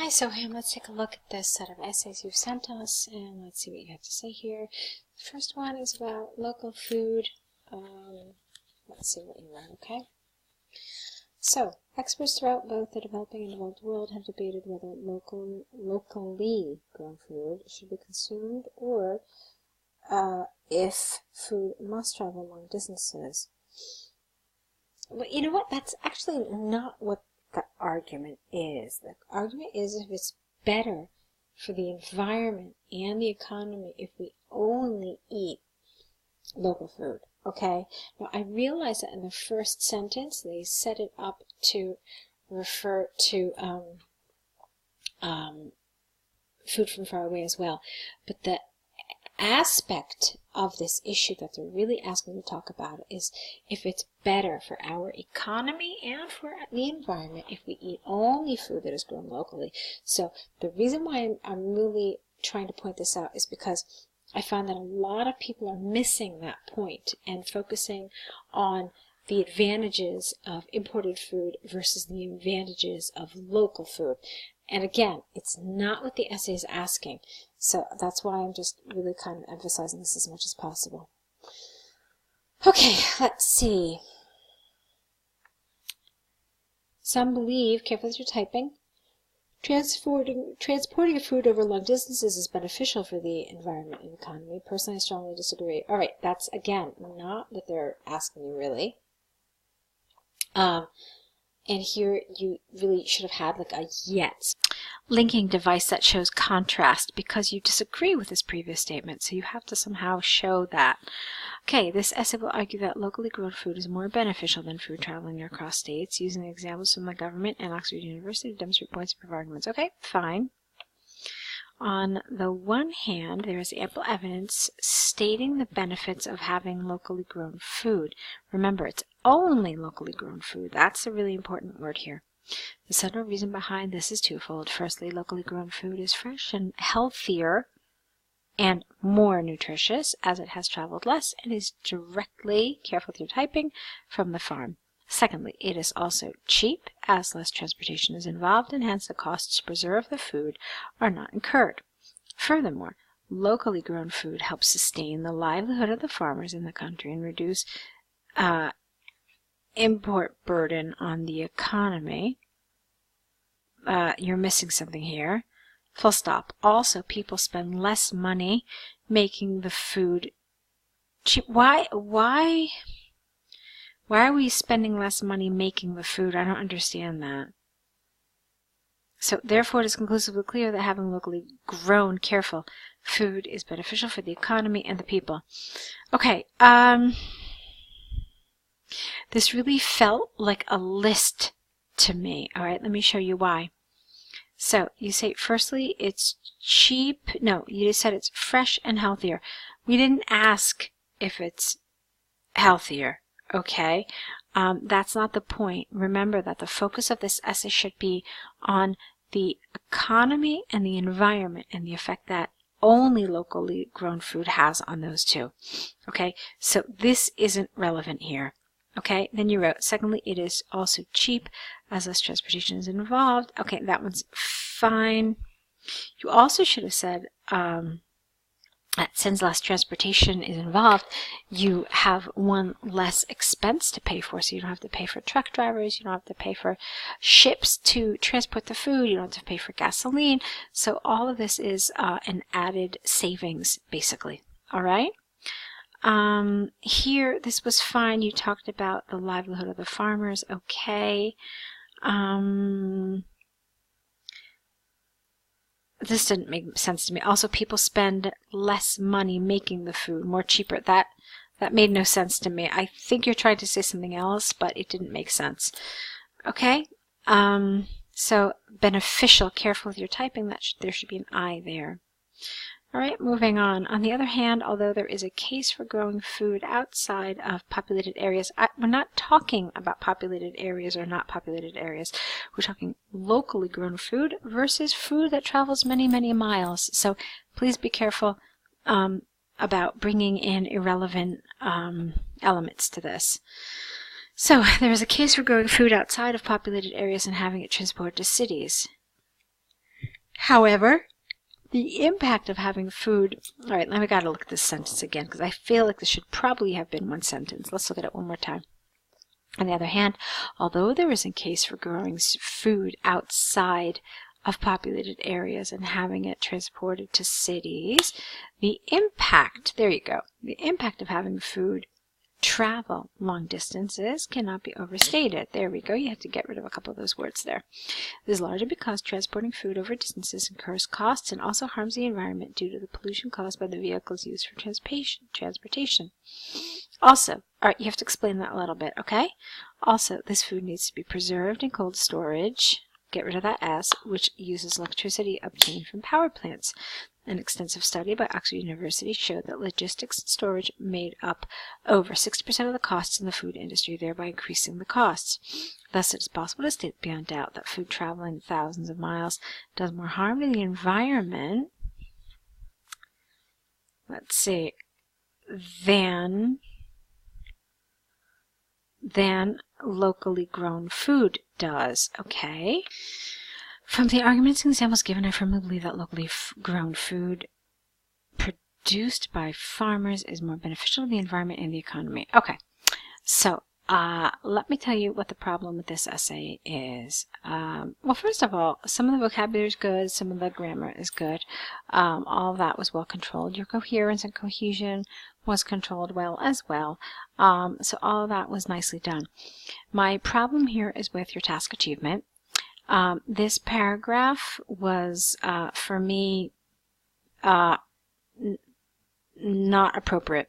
Hi Soham, let's take a look at this set of essays you've sent us and let's see what you have to say here. The first one is about local food. Let's see what you wrote, okay? So, experts throughout both the developing and developed world have debated whether locally grown food should be consumed or if food must travel long distances. But you know what? That's actually not what the argument is. The argument is if it's better for the environment and the economy if we only eat local food, okay? Now, I realize that in the first sentence, they set it up to refer to food from far away as well. But the aspect of this issue that they're really asking to talk about is if it's better for our economy and for the environment if we eat only food that is grown locally. So the reason why I'm really trying to point this out is because I find that a lot of people are missing that point and focusing on the advantages of imported food versus the advantages of local food. And again, it's not what the essay is asking. So that's why I'm just really kind of emphasizing this as much as possible. Okay, let's see. Some believe, careful with your typing, transporting food over long distances is beneficial for the environment and economy. Personally, I strongly disagree. All right, that's, again, not what they're asking you, really. And here you really should have had like a yet linking device that shows contrast because you disagree with this previous statement. So you have to somehow show that. Okay, this essay will argue that locally grown food is more beneficial than food traveling across states, using examples from the government and Oxford University to demonstrate points and prove arguments. Okay, fine. On the one hand, there is ample evidence stating the benefits of having locally grown food. Remember, it's only locally grown food. That's a really important word here. The central reason behind this is twofold. Firstly, locally grown food is fresh and healthier and more nutritious as it has traveled less and is directly, careful with your typing, from the farm. Secondly, it is also cheap as less transportation is involved and hence the costs to preserve the food are not incurred. Furthermore, locally grown food helps sustain the livelihood of the farmers in the country and reduce import burden on the economy. You're missing something here. Full stop. Also, people spend less money making the food cheap. Why are we spending less money making the food? I don't understand that. So, therefore, it is conclusively clear that having locally grown, careful food is beneficial for the economy and the people. Okay, this really felt like a list to me. All right, let me show you why. So, you say, firstly, it's cheap. No, you just said it's fresh and healthier. We didn't ask if it's healthier. Okay, that's not the point. Remember that the focus of this essay should be on the economy and the environment and the effect that only locally grown food has on those two. Okay, so this isn't relevant here. Okay, then you wrote, secondly, it is also cheap as less transportation is involved. Okay, that one's fine. You also should have said, that since less transportation is involved, you have one less expense to pay for. So you don't have to pay for truck drivers, you don't have to pay for ships to transport the food, you don't have to pay for gasoline. So all of this is an added savings, basically. All right? Here, this was fine. You talked about the livelihood of the farmers. Okay. This didn't make sense to me. Also, people spend less money making the food, more cheaper. That made no sense to me. I think you're trying to say something else, but it didn't make sense. Okay? So, beneficial. Careful with your typing. There should be an I there. All right, moving on. On the other hand, although there is a case for growing food outside of populated areas, we're not talking about populated areas or not populated areas. We're talking locally grown food versus food that travels many, many miles. So please be careful about bringing in irrelevant elements to this. So there is a case for growing food outside of populated areas and having it transported to cities. However, the impact of having food, all right, now we got to look at this sentence again because I feel like this should probably have been one sentence. Let's look at it one more time. On the other hand, although there is a case for growing food outside of populated areas and having it transported to cities, the impact, there you go, the impact of having food travel long distances cannot be overstated. There we go. You have to get rid of a couple of those words there. This is largely because transporting food over distances incurs costs and also harms the environment due to the pollution caused by the vehicles used for transportation. Also, all right, you have to explain that a little bit, okay? Also, this food needs to be preserved in cold storage. Get rid of that S, which uses electricity obtained from power plants. An extensive study by Oxford University showed that logistics and storage made up over 60% of the costs in the food industry, thereby increasing the costs. Thus, it is possible to state beyond doubt that food traveling thousands of miles does more harm to the environment, let's see, than locally grown food does, okay? From the arguments and examples given, I firmly believe that locally grown food produced by farmers is more beneficial to the environment and the economy. Okay, so let me tell you what the problem with this essay is. Well, first of all, some of the vocabulary is good, some of the grammar is good. All of that was well controlled. Your coherence and cohesion was controlled well as well. So all of that was nicely done. My problem here is with your task achievement. This paragraph was, for me, not appropriate.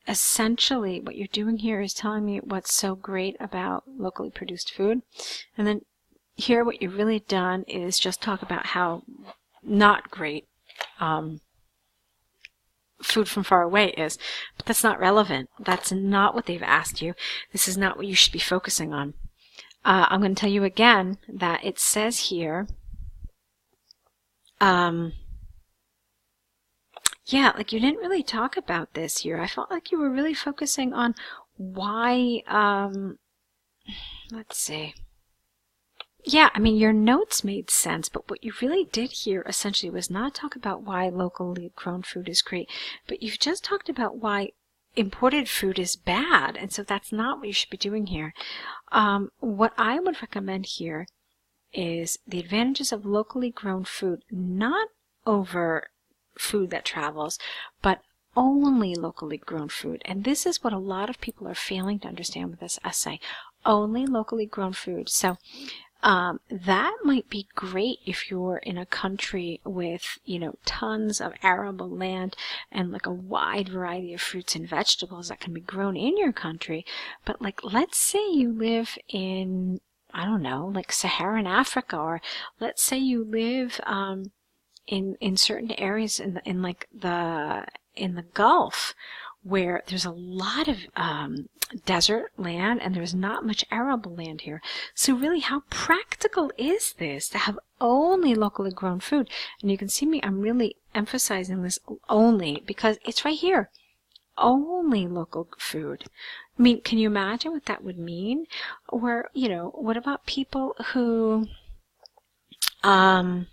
Essentially, what you're doing here is telling me what's so great about locally produced food. And then here what you've really done is just talk about how not great food from far away is. But that's not relevant. That's not what they've asked you. This is not what you should be focusing on. I'm going to tell you again that it says here, yeah, like you didn't really talk about this here. I felt like you were really focusing on why, let's see. Yeah, I mean, your notes made sense, but what you really did here essentially was not talk about why locally grown food is great, but you've just talked about why imported food is bad, and so that's not what you should be doing here. What I would recommend here is the advantages of locally grown food, not over food that travels, but only locally grown food. And this is what a lot of people are failing to understand with this essay. Only locally grown food. So that might be great if you're in a country with, you know, tons of arable land and like a wide variety of fruits and vegetables that can be grown in your country. But like, let's say you live in, I don't know, like Saharan Africa, or let's say you live in certain areas in the Gulf, where there's a lot of desert land and there's not much arable land here. So really, how practical is this to have only locally grown food? And you can see me, I'm really emphasizing this only because it's right here. Only local food. I mean, can you imagine what that would mean? Or, you know, what about people who, I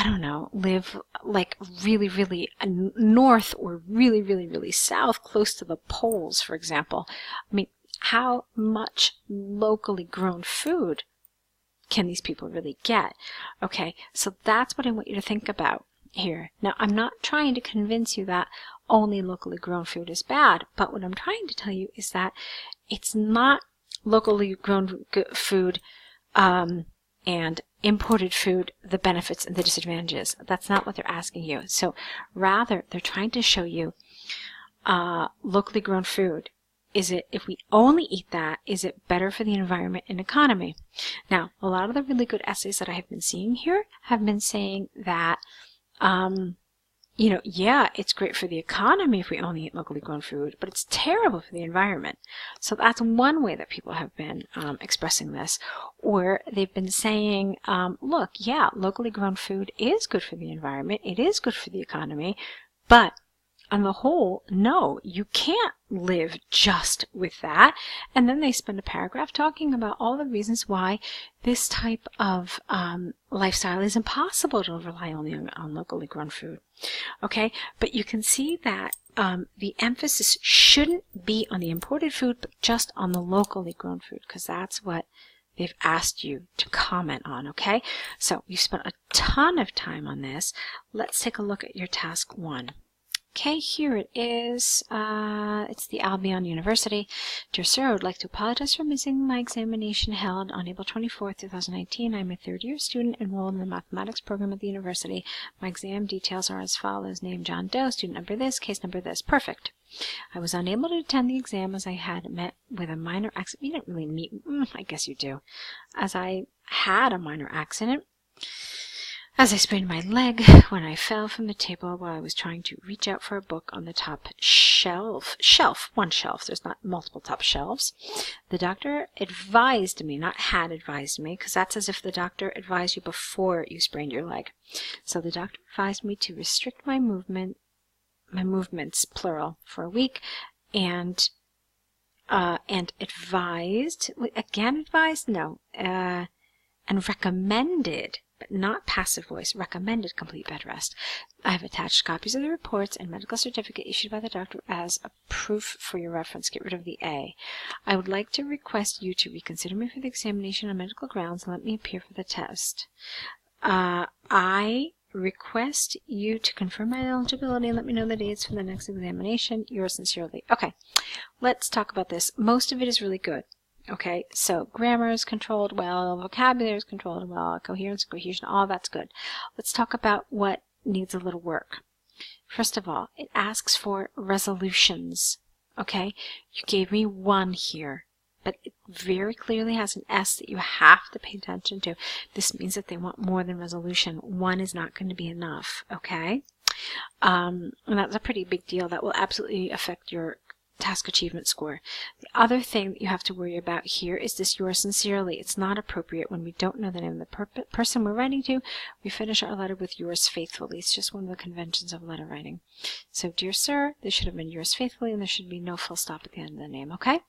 don't know, live like really, really north or really, really, really south, close to the poles, for example. I mean, how much locally grown food can these people really get? Okay, so that's what I want you to think about here. Now, I'm not trying to convince you that only locally grown food is bad, but what I'm trying to tell you is that it's not locally grown food and imported food, the benefits and the disadvantages. That's not what they're asking you. So rather, they're trying to show you locally grown food. Is it, if we only eat that, is it better for the environment and economy? Now, a lot of the really good essays that I have been seeing here have been saying that, you know, yeah, it's great for the economy if we only eat locally grown food, but it's terrible for the environment. So that's one way that people have been expressing this. Or they've been saying, look, yeah, locally grown food is good for the environment, it is good for the economy, but on the whole, no, you can't live just with that. And then they spend a paragraph talking about all the reasons why this type of lifestyle is impossible to rely only on locally grown food. Okay, but you can see that the emphasis shouldn't be on the imported food, but just on the locally grown food, because that's what they've asked you to comment on, okay? So you've spent a ton of time on this. Let's take a look at your task 1. Okay, here it is. It's the Albion University. Dear Sir, I would like to apologize for missing my examination held on April 24th, 2019. I'm a third-year student enrolled in the mathematics program at the university. My exam details are as follows. Name John Doe, student number this, case number this. Perfect. I was unable to attend the exam as I had met with a minor accident. You didn't really meet, I guess you do. As I had a minor accident. As I sprained my leg when I fell from the table while I was trying to reach out for a book on the top shelf, one shelf, there's not multiple top shelves. The doctor advised me, not had advised me, because that's as if the doctor advised you before you sprained your leg. So the doctor advised me to restrict my movements, plural, for a week, and advised, again advised? No, and recommended, but not passive voice, recommended complete bed rest. I have attached copies of the reports and medical certificate issued by the doctor as a proof for your reference. Get rid of the A. I would like to request you to reconsider me for the examination on medical grounds and let me appear for the test. I request you to confirm my eligibility and let me know the dates for the next examination. Yours sincerely. Okay, let's talk about this. Most of it is really good. Okay, so grammar is controlled well, vocabulary is controlled well, coherence, cohesion, all that's good. Let's talk about what needs a little work. First of all, it asks for resolutions. Okay, you gave me 1 here, but it very clearly has an S that you have to pay attention to. This means that they want more than resolution. 1 is not going to be enough, okay? And that's a pretty big deal. That will absolutely affect your task achievement score. The other thing that you have to worry about here is this yours sincerely. It's not appropriate when we don't know the name of the person we're writing to. We finish our letter with yours faithfully. It's just one of the conventions of letter writing. So, dear sir, this should have been yours faithfully, and there should be no full stop at the end of the name, okay?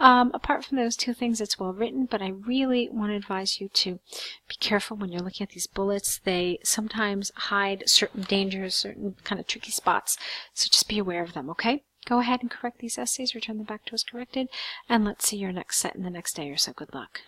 Apart from those 2 things, it's well written, but I really want to advise you to be careful when you're looking at these bullets. They sometimes hide certain dangers, certain kind of tricky spots, so just be aware of them, okay? Go ahead and correct these essays, return them back to us corrected, and let's see your next set in the next day or so. Good luck.